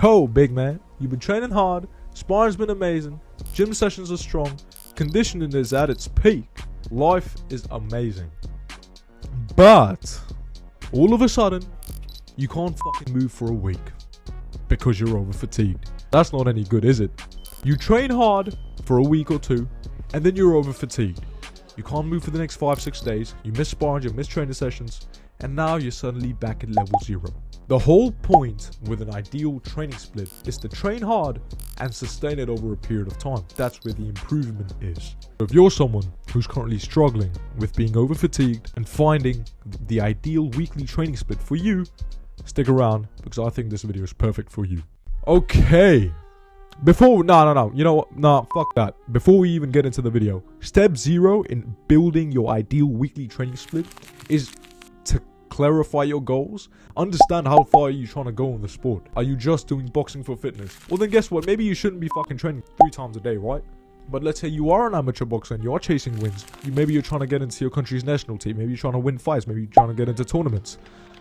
So, big man, you've been training hard, sparring's been amazing, gym sessions are strong, conditioning is at its peak, life is amazing. But, all of a sudden, you can't fucking move for a week because you're over fatigued. That's not any good, is it? You train hard for a week or two, and then you're over fatigued. You can't move for the next 5-6 days, you miss sparring, you miss training sessions, and now you're suddenly back at level 0. The whole point with an ideal training split is to train hard and sustain it over a period of time. That's where the improvement is. If you're someone who's currently struggling with being over fatigued and finding the ideal weekly training split for you, stick around because I think this video is perfect for you. Okay. No. You know what? Nah, fuck that. Before we even get into the video, step 0 in building your ideal weekly training split is to clarify your goals. Understand how far are you trying to go in the sport. Are you just doing boxing for fitness? Well, then guess what? Maybe you shouldn't be fucking training 3 times a day, right? But let's say you are an amateur boxer and you are chasing wins. Maybe you're trying to get into your country's national team. Maybe you're trying to win fights. Maybe you're trying to get into tournaments.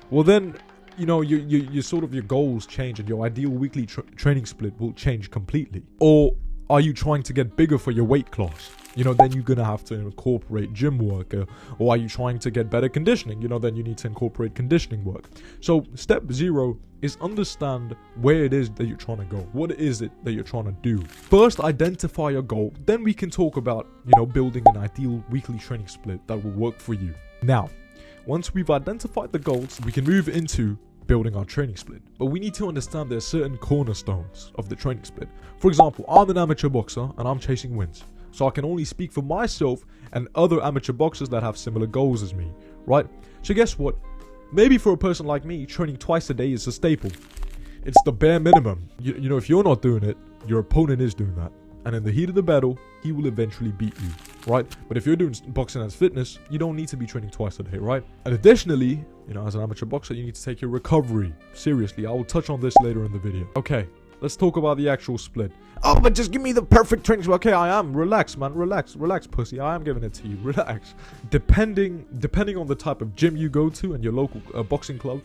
Well, then, you know, you sort of your goals change and your ideal weekly training split will change completely. Or are you trying to get bigger for your weight class? You know, then you're going to have to incorporate gym work. Or are you trying to get better conditioning? You know, then you need to incorporate conditioning work. So step 0 is understand where it is that you're trying to go. What is it that you're trying to do? First, identify your goal. Then we can talk about, you know, building an ideal weekly training split that will work for you. Now, once we've identified the goals, we can move into building our training split. But we need to understand there's certain cornerstones of the training split. For example, I'm an amateur boxer and I'm chasing wins. So I can only speak for myself and other amateur boxers that have similar goals as me, right? So guess what? Maybe for a person like me, training twice a day is a staple. It's the bare minimum. You know, if you're not doing it, your opponent is doing that. And in the heat of the battle, he will eventually beat you, right? But if you're doing boxing as fitness, you don't need to be training twice a day, right? And additionally, you know, as an amateur boxer, you need to take your recovery seriously. I will touch on this later in the video. Okay, let's talk about the actual split. Oh, but just give me the perfect training split. Okay, I am. Relax, man. Relax, pussy. I am giving it to you. Relax. Depending on the type of gym you go to and your local boxing club,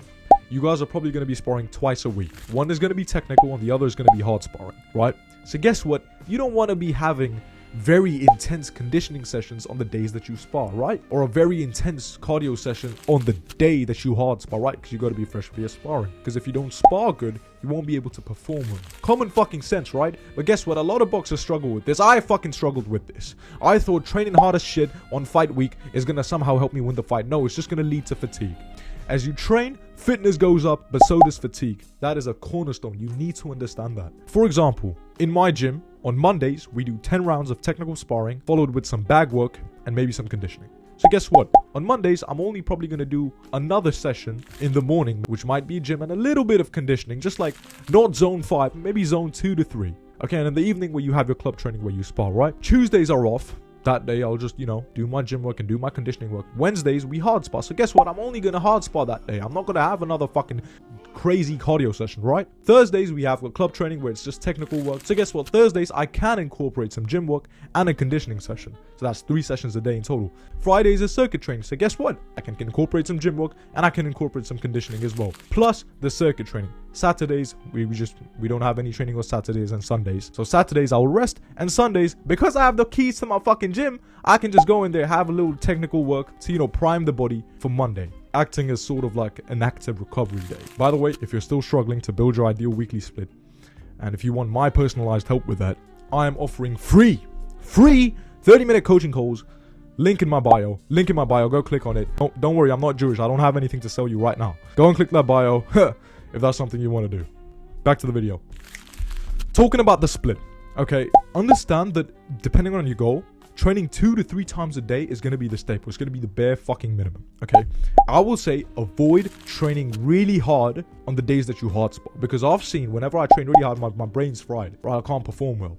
you guys are probably going to be sparring twice a week. One is going to be technical and the other is going to be hard sparring, right? So guess what? You don't want to be having very intense conditioning sessions on the days that you spar, right? Or a very intense cardio session on the day that you hard spar, right? Because you got to be fresh for your sparring. Because if you don't spar good, you won't be able to perform well. Common fucking sense, right? But guess what? A lot of boxers struggle with this. I fucking struggled with this. I thought training hard as shit on fight week is going to somehow help me win the fight. No, it's just going to lead to fatigue. As you train, fitness goes up, but so does fatigue. That is a cornerstone. You need to understand that. For example, in my gym, on Mondays, we do 10 rounds of technical sparring, followed with some bag work and maybe some conditioning. So guess what? On Mondays, I'm only probably going to do another session in the morning, which might be gym and a little bit of conditioning, just like not zone 5, maybe zone 2 to 3. Okay, and in the evening where you have your club training where you spar, right? Tuesdays are off. That day, I'll just, you know, do my gym work and do my conditioning work. Wednesdays, we hard spar. So guess what? I'm only going to hard spar that day. I'm not going to have another fucking crazy cardio session, right? Thursdays, we have a club training where it's just technical work. So guess what? Thursdays, I can incorporate some gym work and a conditioning session. So that's 3 sessions a day in total. Fridays is circuit training. So guess what? I can incorporate some gym work and I can incorporate some conditioning as well. Plus the circuit training. Saturdays, we don't have any training on Saturdays and Sundays. So Saturdays, I'll rest. And Sundays, because I have the keys to my fucking gym, I can just go in there, have a little technical work to, you know, prime the body for Monday. Acting as sort of like an active recovery day. By the way, if you're still struggling to build your ideal weekly split, and if you want my personalized help with that, I am offering free 30-minute coaching calls. Link in my bio. Go click on it. Don't worry, I'm not Jewish. I don't have anything to sell you right now. Go and click that bio if that's something you want to do. Back to the video. Talking about the split. Okay, understand that depending on your goal, training 2 to 3 times a day is going to be the staple. It's going to be the bare fucking minimum. Okay, I will say avoid training really hard on the days that you hard spar, because I've seen whenever I train really hard, my brain's fried, right? I can't perform well.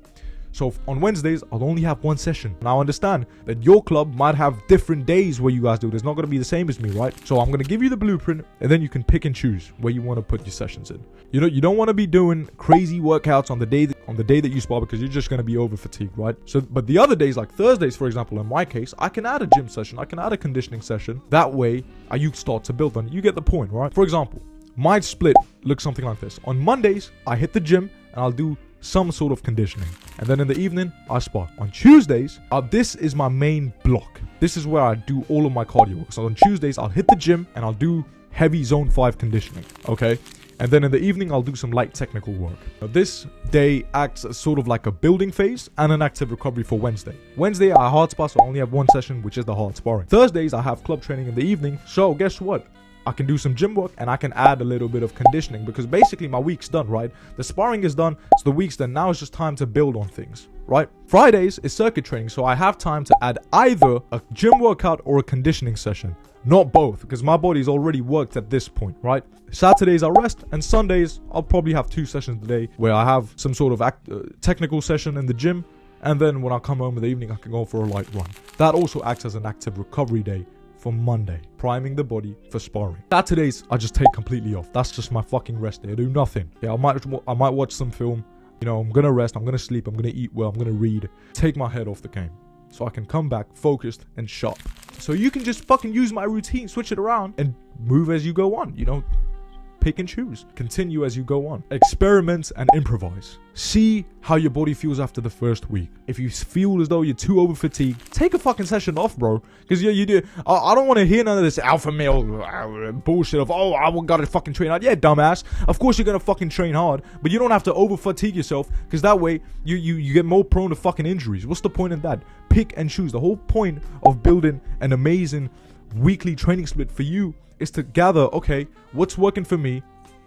So on Wednesdays, I'll only have 1 session. Now I understand that your club might have different days where you guys do it. It's not going to be the same as me, right? So I'm going to give you the blueprint and then you can pick and choose where you want to put your sessions in. You know, you don't want to be doing crazy workouts on the day that you spar, because you're just going to be over fatigued, right? So, but the other days, like Thursdays, for example, in my case, I can add a gym session. I can add a conditioning session. That way, you start to build on it. You get the point, right? For example, My split looks something like this. On Mondays, I hit the gym and I'll do some sort of conditioning. And then in the evening, I spar. On Tuesdays, this is my main block. This is where I do all of my cardio. So on Tuesdays, I'll hit the gym and I'll do heavy zone 5 conditioning, okay? And then in the evening, I'll do some light technical work. Now, this day acts as sort of like a building phase and an active recovery for Wednesday. Wednesday, I hard spar, so I only have one session, which is the hard sparring. Thursdays, I have club training in the evening. So guess what? I can do some gym work and I can add a little bit of conditioning because basically my week's done, right? The sparring is done, so the week's done. Now it's just time to build on things, right? Fridays is circuit training, so I have time to add either a gym workout or a conditioning session. Not both, because my body's already worked at this point, right? Saturdays I rest, and Sundays I'll probably have 2 sessions a day where I have some sort of technical session in the gym, and then when I come home in the evening I can go for a light run. That also acts as an active recovery day for Monday, priming the body for sparring. Saturdays I just take completely off. That's just my fucking rest day. I do nothing. Yeah, I might watch some film. You know, I'm gonna rest, I'm gonna sleep, I'm gonna eat well, I'm gonna read, take my head off the game so I can come back focused and sharp. So you can just fucking use my routine, switch it around, and move as you go on, you know? Pick and choose. Continue as you go on. Experiment and improvise. See how your body feels after the first week. If you feel as though you're too over fatigued, take a fucking session off, bro. Because you do. I don't want to hear none of this alpha male bullshit of, oh, I gotta fucking train hard. Yeah, dumbass. Of course you're gonna fucking train hard, but you don't have to over fatigue yourself, because that way you get more prone to fucking injuries. What's the point in that? Pick and choose. The whole point of building an amazing weekly training split for you is to gather, okay, what's working for me?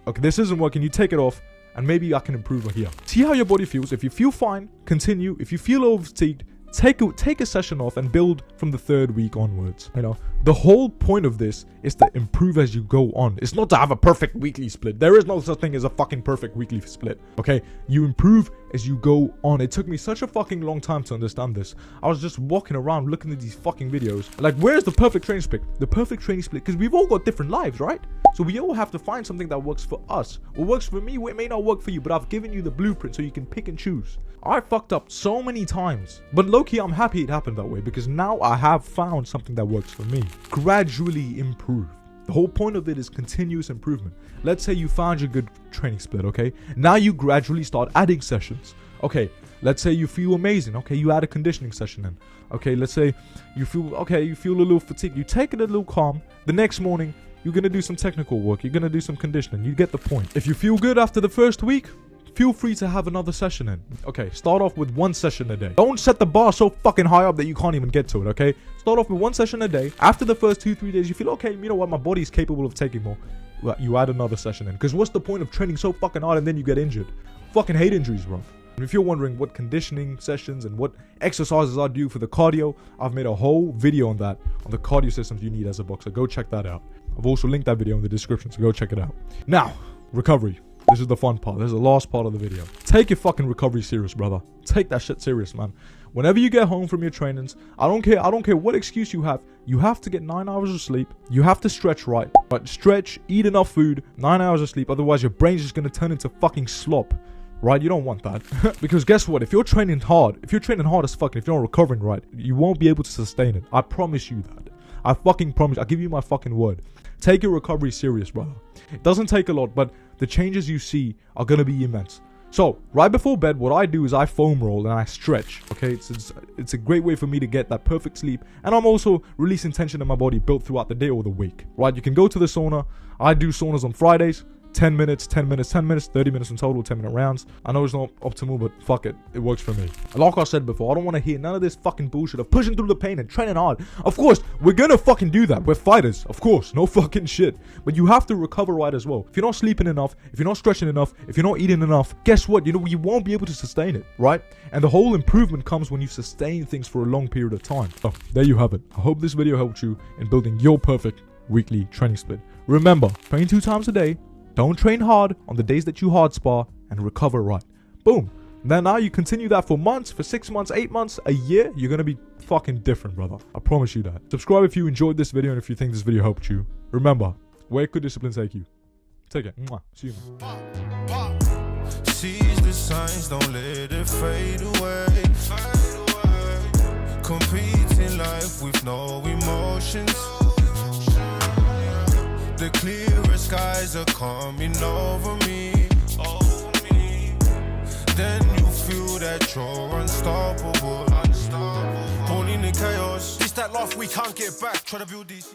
Okay, this isn't working, you take it off, and maybe I can improve here. See how your body feels. If you feel fine, continue. If you feel over fatigued, take a session off and build from the 3rd week onwards. You know, the whole point of this is to improve as you go on. It's not to have a perfect weekly split. There is no such thing as a fucking perfect weekly split. Okay, you improve as you go on. It took me such a fucking long time to understand this. I was just walking around looking at these fucking videos like, where's the perfect training split? The perfect training split, because we've all got different lives, right? So we all have to find something that works for us. What works for me, it may not work for you, but I've given you the blueprint so you can pick and choose. I fucked up so many times, but low-key I'm happy it happened that way, because now I have found something that works for me. Gradually improve. The whole point of it is continuous improvement. Let's say you found your good training split, okay? Now you gradually start adding sessions. Okay, let's say you feel amazing. Okay, you add a conditioning session in. Okay, let's say you feel a little fatigued. You take it a little calm. The next morning, you're going to do some technical work. You're going to do some conditioning. You get the point. If you feel good after the first week, feel free to have another session in. Okay, start off with 1 session a day. Don't set the bar so fucking high up that you can't even get to it, okay? Start off with 1 session a day. After the first 2-3 days, you feel, okay, you know what, my body's capable of taking more. Well, you add another session in. Because what's the point of training so fucking hard and then you get injured? Fucking hate injuries, bro. And if you're wondering what conditioning sessions and what exercises I do for the cardio, I've made a whole video on that, on the cardio systems you need as a boxer. Go check that out. I've also linked that video in the description, so go check it out. Now, recovery. This is the fun part. This is the last part of the video. Take your fucking recovery serious, brother. Take that shit serious, man. Whenever you get home from your trainings, I don't care what excuse you have to get 9 hours of sleep. You have to stretch right. But stretch, eat enough food, 9 hours of sleep, otherwise your brain's just gonna turn into fucking slop. Right? You don't want that. Because guess what? If you're training hard as fuck, if you're not recovering right, you won't be able to sustain it. I promise you that. I fucking promise. I give you my fucking word. Take your recovery serious, brother. It doesn't take a lot, but the changes you see are going to be immense. So, right before bed, what I do is I foam roll and I stretch. Okay, it's a great way for me to get that perfect sleep. And I'm also releasing tension in my body built throughout the day or the week. Right, you can go to the sauna. I do saunas on Fridays. 10 minutes, 10 minutes, 10 minutes, 30 minutes in total, 10-minute rounds. I know it's not optimal, but fuck it. It works for me. Like I said before, I don't want to hear none of this fucking bullshit of pushing through the pain and training hard. Of course, we're gonna fucking do that. We're fighters, of course. No fucking shit. But you have to recover right as well. If you're not sleeping enough, if you're not stretching enough, if you're not eating enough, guess what? You know, you won't be able to sustain it, right? And the whole improvement comes when you sustain things for a long period of time. So, there you have it. I hope this video helped you in building your perfect weekly training split. Remember, train 2 times a day. Don't train hard on the days that you hard spar and recover right. Boom. Then now you continue that for months, for 6 months, 8 months, a year, you're going to be fucking different, brother. I promise you that. Subscribe if you enjoyed this video and if you think this video helped you. Remember, where could discipline take you? Take it. Mwah. See you, man. Seize the signs, don't let it fade away. Compete in life with no emotions. The clearest skies are coming over me. Then you feel that you're unstoppable. Born in the chaos. This that life we can't get back. Try to build these.